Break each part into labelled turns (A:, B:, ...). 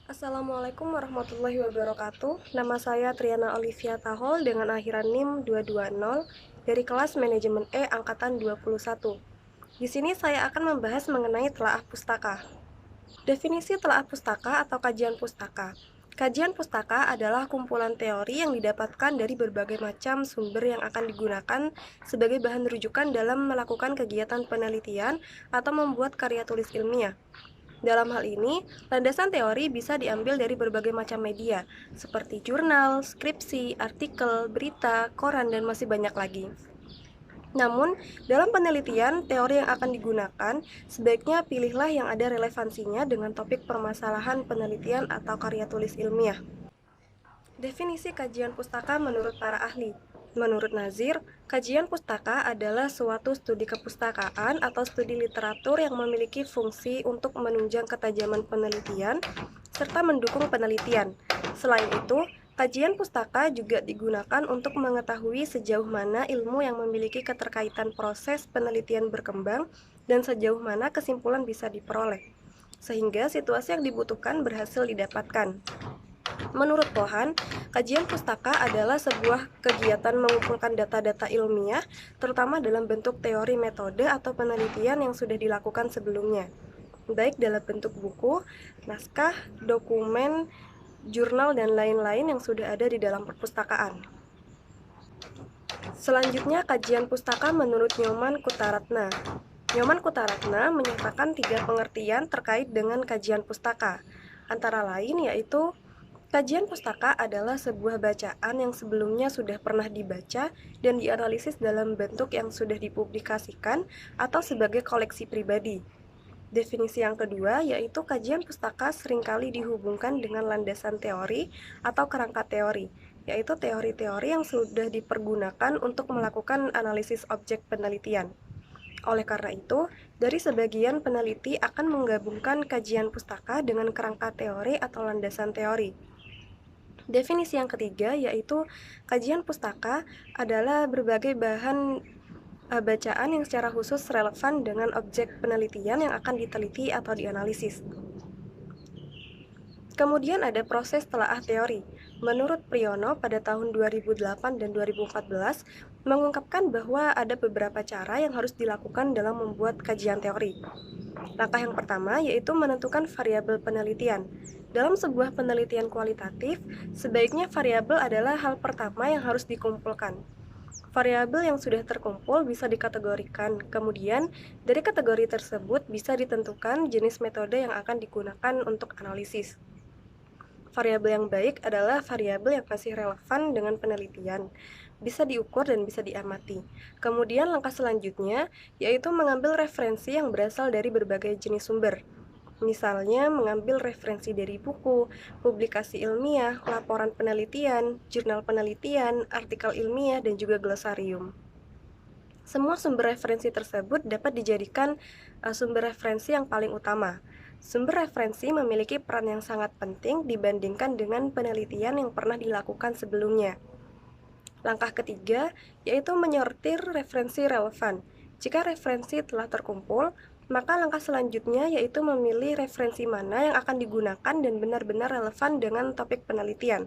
A: Assalamualaikum warahmatullahi wabarakatuh. Nama saya Triana Olivia Tahol dengan akhiran NIM 220 dari kelas Manajemen E angkatan 21. Di sini saya akan membahas mengenai telaah pustaka. Definisi telaah pustaka atau kajian pustaka. Kajian pustaka adalah kumpulan teori yang didapatkan dari berbagai macam sumber yang akan digunakan sebagai bahan rujukan dalam melakukan kegiatan penelitian atau membuat karya tulis ilmiah. Dalam hal ini, landasan teori bisa diambil dari berbagai macam media, seperti jurnal, skripsi, artikel, berita, koran, dan masih banyak lagi. Namun, dalam penelitian, teori yang akan digunakan sebaiknya pilihlah yang ada relevansinya dengan topik permasalahan penelitian atau karya tulis ilmiah. Definisi kajian pustaka menurut para ahli. Menurut Nazir, kajian pustaka adalah suatu studi kepustakaan atau studi literatur yang memiliki fungsi untuk menunjang ketajaman penelitian serta mendukung penelitian. Selain itu, kajian pustaka juga digunakan untuk mengetahui sejauh mana ilmu yang memiliki keterkaitan proses penelitian berkembang dan sejauh mana kesimpulan bisa diperoleh, sehingga situasi yang dibutuhkan berhasil didapatkan. Menurut Pohan, kajian pustaka adalah sebuah kegiatan mengumpulkan data-data ilmiah, terutama dalam bentuk teori metode atau penelitian yang sudah dilakukan sebelumnya, baik dalam bentuk buku, naskah, dokumen, jurnal, dan lain-lain yang sudah ada di dalam perpustakaan. Selanjutnya, kajian pustaka menurut Nyoman Kutaratna. Nyoman Kutaratna menyatakan 3 pengertian terkait dengan kajian pustaka, antara lain yaitu kajian pustaka adalah sebuah bacaan yang sebelumnya sudah pernah dibaca dan dianalisis dalam bentuk yang sudah dipublikasikan atau sebagai koleksi pribadi. Definisi yang kedua yaitu kajian pustaka seringkali dihubungkan dengan landasan teori atau kerangka teori, yaitu teori-teori yang sudah dipergunakan untuk melakukan analisis objek penelitian. Oleh karena itu, dari sebagian peneliti akan menggabungkan kajian pustaka dengan kerangka teori atau landasan teori. Definisi yang ketiga yaitu kajian pustaka adalah berbagai bahan bacaan yang secara khusus relevan dengan objek penelitian yang akan diteliti atau dianalisis. Kemudian ada proses telaah teori. Menurut Priyono pada tahun 2008 dan 2014 mengungkapkan bahwa ada beberapa cara yang harus dilakukan dalam membuat kajian teori. Langkah yang pertama yaitu menentukan variabel penelitian. Dalam sebuah penelitian kualitatif, sebaiknya variabel adalah hal pertama yang harus dikumpulkan. Variabel yang sudah terkumpul bisa dikategorikan, kemudian dari kategori tersebut bisa ditentukan jenis metode yang akan digunakan untuk analisis. Variabel yang baik adalah variabel yang masih relevan dengan penelitian, bisa diukur dan bisa diamati. Kemudian langkah selanjutnya yaitu mengambil referensi yang berasal dari berbagai jenis sumber. Misalnya mengambil referensi dari buku, publikasi ilmiah, laporan penelitian, jurnal penelitian, artikel ilmiah, dan juga glosarium. Semua sumber referensi tersebut dapat dijadikan sumber referensi yang paling utama. Sumber referensi memiliki peran yang sangat penting dibandingkan dengan penelitian yang pernah dilakukan sebelumnya. Langkah ketiga yaitu menyortir referensi relevan. Jika referensi telah terkumpul, maka langkah selanjutnya yaitu memilih referensi mana yang akan digunakan dan benar-benar relevan dengan topik penelitian.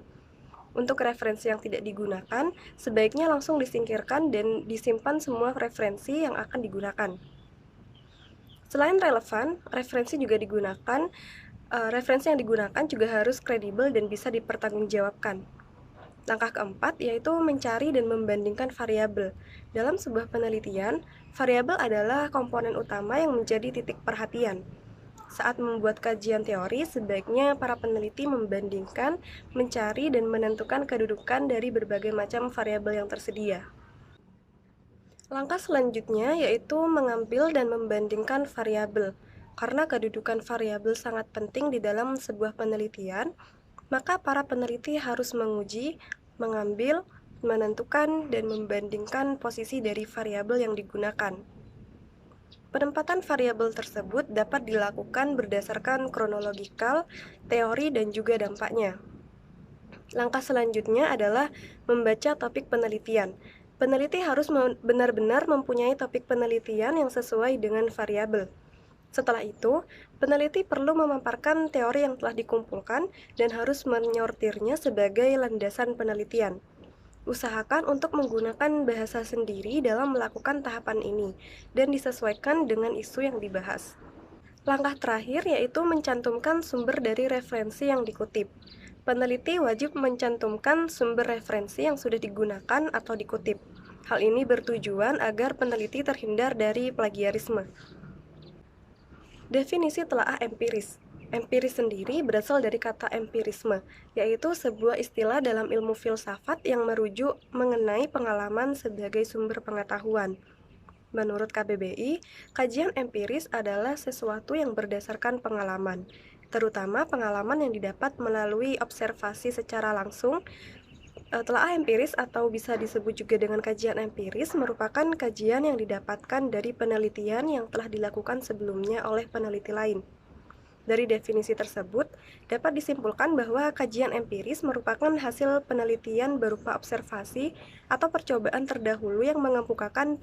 A: Untuk referensi yang tidak digunakan, sebaiknya langsung disingkirkan dan disimpan semua referensi yang akan digunakan. Selain relevan, referensi yang digunakan juga harus kredibel dan bisa dipertanggungjawabkan. Langkah keempat yaitu mencari dan membandingkan variabel. Dalam sebuah penelitian, variabel adalah komponen utama yang menjadi titik perhatian. Saat membuat kajian teori, sebaiknya para peneliti membandingkan, mencari, dan menentukan kedudukan dari berbagai macam variabel yang tersedia. Langkah selanjutnya yaitu mengambil dan membandingkan variabel. Karena kedudukan variabel sangat penting di dalam sebuah penelitian, maka para peneliti harus menguji, mengambil, menentukan, dan membandingkan posisi dari variabel yang digunakan. Penempatan variabel tersebut dapat dilakukan berdasarkan kronologikal, teori, dan juga dampaknya. Langkah selanjutnya adalah membaca topik penelitian. Peneliti harus benar-benar mempunyai topik penelitian yang sesuai dengan variabel. Setelah itu, peneliti perlu memaparkan teori yang telah dikumpulkan dan harus menyortirnya sebagai landasan penelitian. Usahakan untuk menggunakan bahasa sendiri dalam melakukan tahapan ini dan disesuaikan dengan isu yang dibahas. Langkah terakhir yaitu mencantumkan sumber dari referensi yang dikutip. Peneliti wajib mencantumkan sumber referensi yang sudah digunakan atau dikutip. Hal ini bertujuan agar peneliti terhindar dari plagiarisme. Definisi telaah empiris. Empiris sendiri berasal dari kata empirisme, yaitu sebuah istilah dalam ilmu filsafat yang merujuk mengenai pengalaman sebagai sumber pengetahuan. Menurut KBBI, kajian empiris adalah sesuatu yang berdasarkan pengalaman, terutama pengalaman yang didapat melalui observasi secara langsung. Telaah empiris atau bisa disebut juga dengan kajian empiris merupakan kajian yang didapatkan dari penelitian yang telah dilakukan sebelumnya oleh peneliti lain. Dari definisi tersebut, dapat disimpulkan bahwa kajian empiris merupakan hasil penelitian berupa observasi atau percobaan terdahulu yang mengemukakan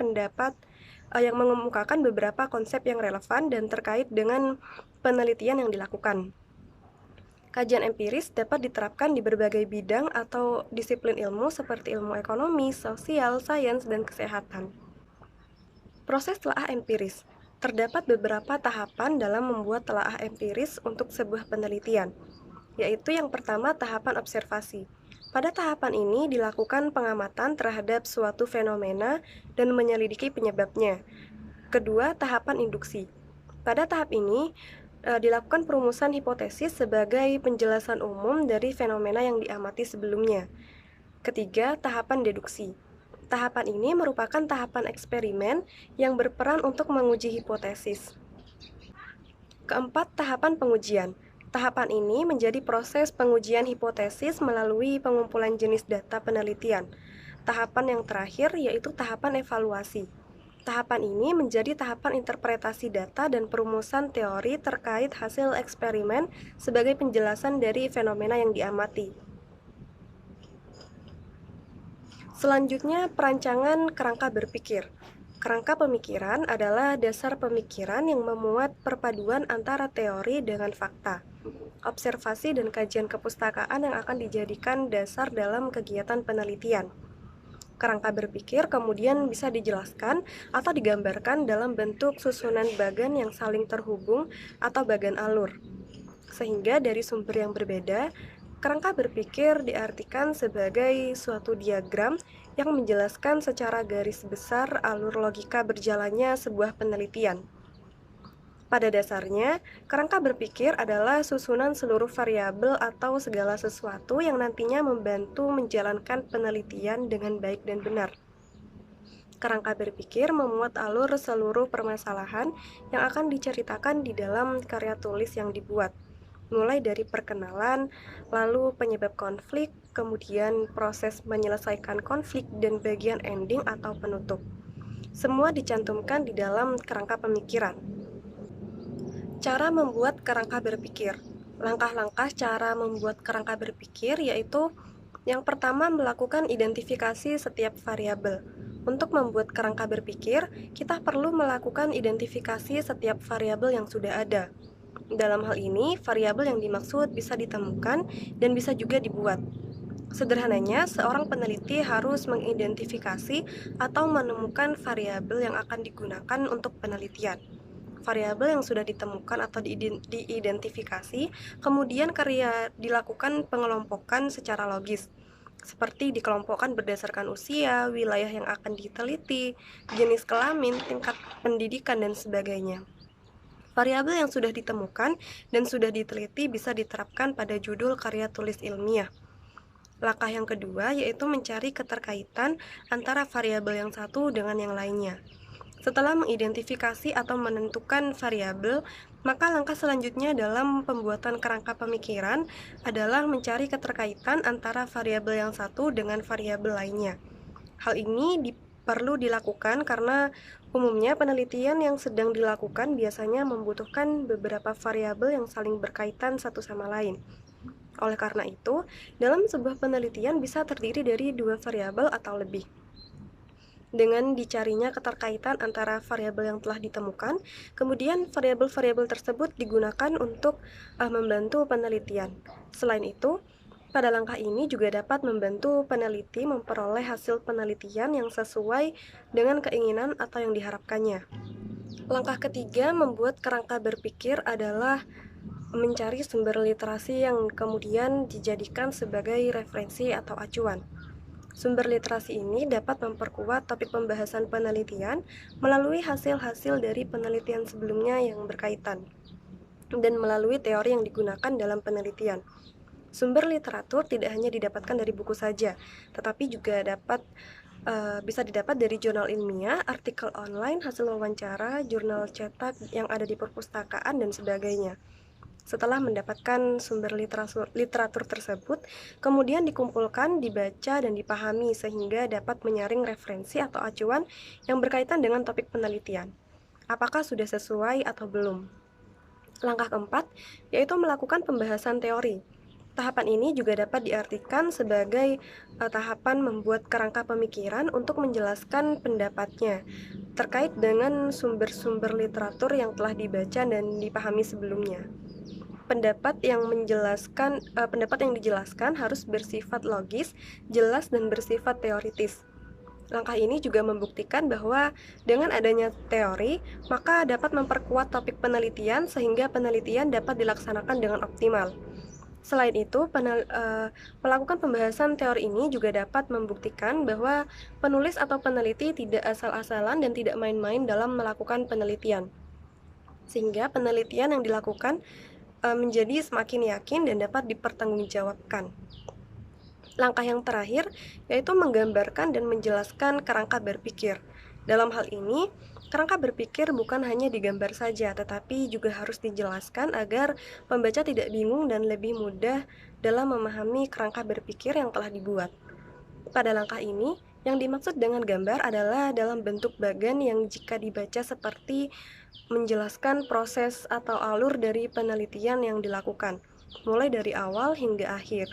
A: beberapa konsep yang relevan dan terkait dengan penelitian yang dilakukan. Kajian empiris dapat diterapkan di berbagai bidang atau disiplin ilmu seperti ilmu ekonomi, sosial, sains, dan kesehatan. Proses telaah empiris. Terdapat beberapa tahapan dalam membuat telaah empiris untuk sebuah penelitian, yaitu yang pertama tahapan observasi. Pada tahapan ini dilakukan pengamatan terhadap suatu fenomena dan menyelidiki penyebabnya. Kedua, tahapan induksi. Pada tahap ini, dilakukan perumusan hipotesis sebagai penjelasan umum dari fenomena yang diamati sebelumnya. Ketiga, tahapan deduksi. Tahapan ini merupakan tahapan eksperimen yang berperan untuk menguji hipotesis. Keempat, tahapan pengujian. Tahapan ini menjadi proses pengujian hipotesis melalui pengumpulan jenis data penelitian. Tahapan yang terakhir yaitu tahapan evaluasi. Tahapan ini menjadi tahapan interpretasi data dan perumusan teori terkait hasil eksperimen sebagai penjelasan dari fenomena yang diamati. Selanjutnya, perancangan kerangka berpikir. Kerangka pemikiran adalah dasar pemikiran yang memuat perpaduan antara teori dengan fakta, observasi dan kajian kepustakaan yang akan dijadikan dasar dalam kegiatan penelitian. Kerangka berpikir kemudian bisa dijelaskan atau digambarkan dalam bentuk susunan bagan yang saling terhubung atau bagan alur. Sehingga dari sumber yang berbeda, kerangka berpikir diartikan sebagai suatu diagram yang menjelaskan secara garis besar alur logika berjalannya sebuah penelitian. Pada dasarnya, kerangka berpikir adalah susunan seluruh variabel atau segala sesuatu yang nantinya membantu menjalankan penelitian dengan baik dan benar. Kerangka berpikir memuat alur seluruh permasalahan yang akan diceritakan di dalam karya tulis yang dibuat, mulai dari perkenalan, lalu penyebab konflik, kemudian proses menyelesaikan konflik, dan bagian ending atau penutup. Semua dicantumkan di dalam kerangka pemikiran. Cara membuat kerangka berpikir. Langkah-langkah cara membuat kerangka berpikir yaitu yang pertama melakukan identifikasi setiap variabel. Untuk membuat kerangka berpikir, kita perlu melakukan identifikasi setiap variabel yang sudah ada. Dalam hal ini, variabel yang dimaksud bisa ditemukan dan bisa juga dibuat. Sederhananya, seorang peneliti harus mengidentifikasi atau menemukan variabel yang akan digunakan untuk penelitian. Variabel yang sudah ditemukan atau diidentifikasi, kemudian dilakukan pengelompokan secara logis, seperti dikelompokkan berdasarkan usia, wilayah yang akan diteliti, jenis kelamin, tingkat pendidikan, dan sebagainya. Variabel yang sudah ditemukan dan sudah diteliti bisa diterapkan pada judul karya tulis ilmiah. Langkah yang kedua yaitu mencari keterkaitan antara variabel yang satu dengan yang lainnya. Setelah mengidentifikasi atau menentukan variabel, maka langkah selanjutnya dalam pembuatan kerangka pemikiran adalah mencari keterkaitan antara variabel yang satu dengan variabel lainnya. Hal ini perlu dilakukan karena umumnya penelitian yang sedang dilakukan biasanya membutuhkan beberapa variabel yang saling berkaitan satu sama lain. Oleh karena itu, dalam sebuah penelitian bisa terdiri dari 2 variabel atau lebih. dengan dicarinya keterkaitan antara variabel yang telah ditemukan, kemudian variabel-variabel tersebut digunakan untuk membantu penelitian. Selain itu, pada langkah ini juga dapat membantu peneliti memperoleh hasil penelitian yang sesuai dengan keinginan atau yang diharapkannya. Langkah ketiga membuat kerangka berpikir adalah mencari sumber literasi yang kemudian dijadikan sebagai referensi atau acuan. Sumber literasi ini dapat memperkuat topik pembahasan penelitian melalui hasil-hasil dari penelitian sebelumnya yang berkaitan, dan melalui teori yang digunakan dalam penelitian. Sumber literatur tidak hanya didapatkan dari buku saja, tetapi juga bisa didapat dari jurnal ilmiah, artikel online, hasil wawancara, jurnal cetak yang ada di perpustakaan, dan sebagainya. Setelah mendapatkan sumber literatur tersebut, kemudian dikumpulkan, dibaca, dan dipahami sehingga dapat menyaring referensi atau acuan yang berkaitan dengan topik penelitian. Apakah sudah sesuai atau belum? Langkah keempat, yaitu melakukan pembahasan teori. Tahapan ini juga dapat diartikan sebagai tahapan membuat kerangka pemikiran untuk menjelaskan pendapatnya terkait dengan sumber-sumber literatur yang telah dibaca dan dipahami sebelumnya. Pendapat yang dijelaskan harus bersifat logis, jelas, dan bersifat teoritis. Langkah ini juga membuktikan bahwa dengan adanya teori, maka dapat memperkuat topik penelitian sehingga penelitian dapat dilaksanakan dengan optimal. Selain itu, melakukan pembahasan teori ini juga dapat membuktikan bahwa penulis atau peneliti tidak asal-asalan dan tidak main-main dalam melakukan penelitian, sehingga penelitian yang dilakukan menjadi semakin yakin dan dapat dipertanggungjawabkan. Langkah yang terakhir yaitu menggambarkan dan menjelaskan kerangka berpikir. Dalam hal ini, kerangka berpikir bukan hanya digambar saja, tetapi juga harus dijelaskan agar pembaca tidak bingung dan lebih mudah dalam memahami kerangka berpikir yang telah dibuat. Pada langkah ini, yang dimaksud dengan gambar adalah dalam bentuk bagan yang jika dibaca seperti menjelaskan proses atau alur dari penelitian yang dilakukan, mulai dari awal hingga akhir.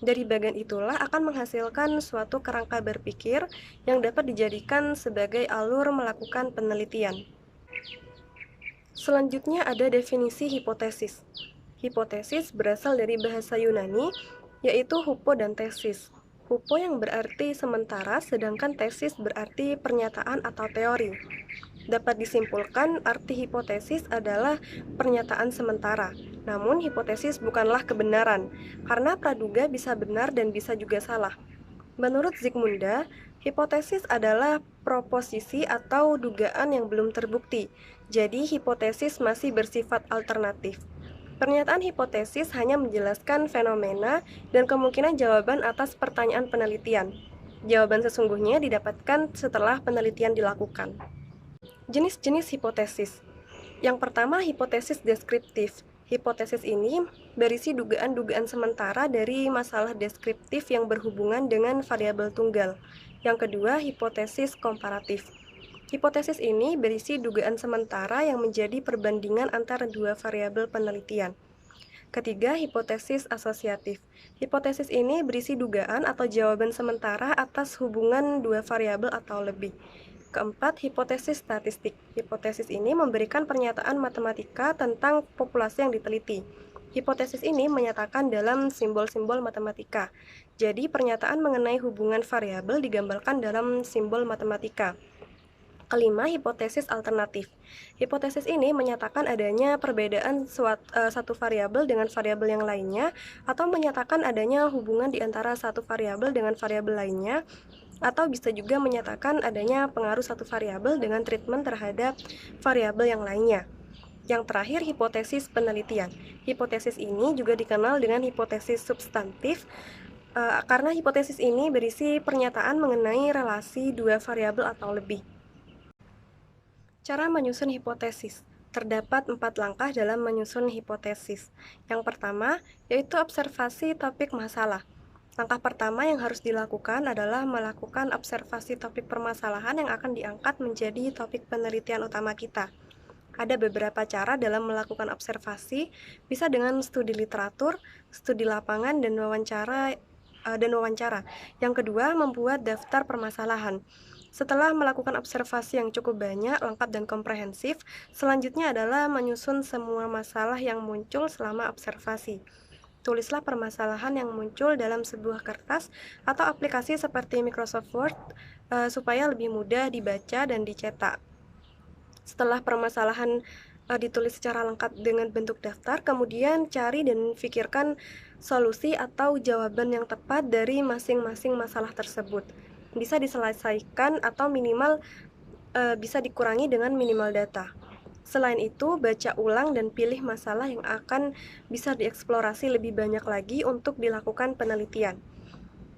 A: Dari bagan itulah akan menghasilkan suatu kerangka berpikir yang dapat dijadikan sebagai alur melakukan penelitian. Selanjutnya ada definisi hipotesis. Hipotesis berasal dari bahasa Yunani, yaitu hupo dan tesis. Hupo yang berarti sementara, sedangkan tesis berarti pernyataan atau teori. Dapat disimpulkan, arti hipotesis adalah pernyataan sementara. Namun, hipotesis bukanlah kebenaran, karena praduga bisa benar dan bisa juga salah. Menurut Zygmunda, hipotesis adalah proposisi atau dugaan yang belum terbukti. Jadi, hipotesis masih bersifat alternatif. Pernyataan hipotesis hanya menjelaskan fenomena dan kemungkinan jawaban atas pertanyaan penelitian. Jawaban sesungguhnya didapatkan setelah penelitian dilakukan. Jenis-jenis hipotesis. Yang pertama, hipotesis deskriptif. Hipotesis ini berisi dugaan-dugaan sementara dari masalah deskriptif yang berhubungan dengan variabel tunggal. Yang kedua, hipotesis komparatif. Hipotesis ini berisi dugaan sementara yang menjadi perbandingan antara dua variabel penelitian. Ketiga, hipotesis asosiatif. Hipotesis ini berisi dugaan atau jawaban sementara atas hubungan dua variabel atau lebih. Keempat, hipotesis statistik. Hipotesis ini memberikan pernyataan matematika tentang populasi yang diteliti. Hipotesis ini menyatakan dalam simbol-simbol matematika. Jadi, pernyataan mengenai hubungan variabel digambarkan dalam simbol matematika. Kelima, hipotesis alternatif. Hipotesis ini menyatakan adanya perbedaan satu variabel dengan variabel yang lainnya, atau menyatakan adanya hubungan di antara satu variabel dengan variabel lainnya, atau bisa juga menyatakan adanya pengaruh satu variabel dengan treatment terhadap variabel yang lainnya. Yang terakhir, hipotesis penelitian. Hipotesis ini juga dikenal dengan hipotesis substantif, karena hipotesis ini berisi pernyataan mengenai relasi dua variabel atau lebih. Cara menyusun hipotesis. Terdapat 4 langkah dalam menyusun hipotesis. Yang pertama, yaitu observasi topik masalah. Langkah pertama yang harus dilakukan adalah melakukan observasi topik permasalahan yang akan diangkat menjadi topik penelitian utama kita. Ada beberapa cara dalam melakukan observasi, bisa dengan studi literatur, studi lapangan, dan wawancara. Yang kedua, membuat daftar permasalahan. Setelah melakukan observasi yang cukup banyak, lengkap, dan komprehensif, selanjutnya adalah menyusun semua masalah yang muncul selama observasi. Tulislah permasalahan yang muncul dalam sebuah kertas atau aplikasi seperti Microsoft Word supaya lebih mudah dibaca dan dicetak. Setelah permasalahan ditulis secara lengkap dengan bentuk daftar, kemudian cari dan pikirkan solusi atau jawaban yang tepat dari masing-masing masalah tersebut. Bisa diselesaikan atau minimal bisa dikurangi dengan minimal data. Selain itu, baca ulang dan pilih masalah yang akan bisa dieksplorasi lebih banyak lagi untuk dilakukan penelitian.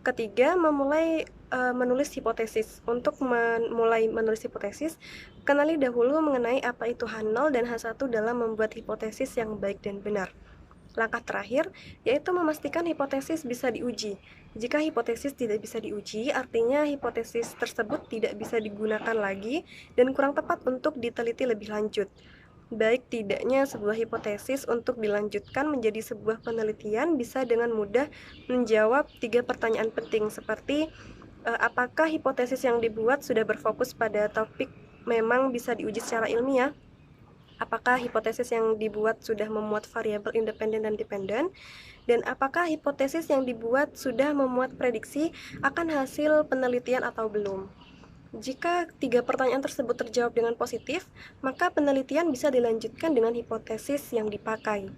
A: Ketiga, menulis hipotesis. Untuk memulai menulis hipotesis, kenali dahulu mengenai apa itu H0 dan H1 dalam membuat hipotesis yang baik dan benar. Langkah terakhir yaitu memastikan hipotesis bisa diuji. Jika hipotesis tidak bisa diuji, artinya hipotesis tersebut tidak bisa digunakan lagi dan kurang tepat untuk diteliti lebih lanjut. Baik tidaknya sebuah hipotesis untuk dilanjutkan menjadi sebuah penelitian bisa dengan mudah menjawab 3 pertanyaan penting seperti apakah hipotesis yang dibuat sudah berfokus pada topik memang bisa diuji secara ilmiah? Apakah hipotesis yang dibuat sudah memuat variabel independen dan dependen? Dan apakah hipotesis yang dibuat sudah memuat prediksi akan hasil penelitian atau belum? Jika 3 pertanyaan tersebut terjawab dengan positif, maka penelitian bisa dilanjutkan dengan hipotesis yang dipakai.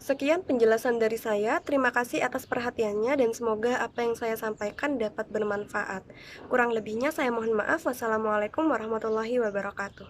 A: Sekian penjelasan dari saya, terima kasih atas perhatiannya dan semoga apa yang saya sampaikan dapat bermanfaat. Kurang lebihnya saya mohon maaf. Wassalamualaikum warahmatullahi wabarakatuh.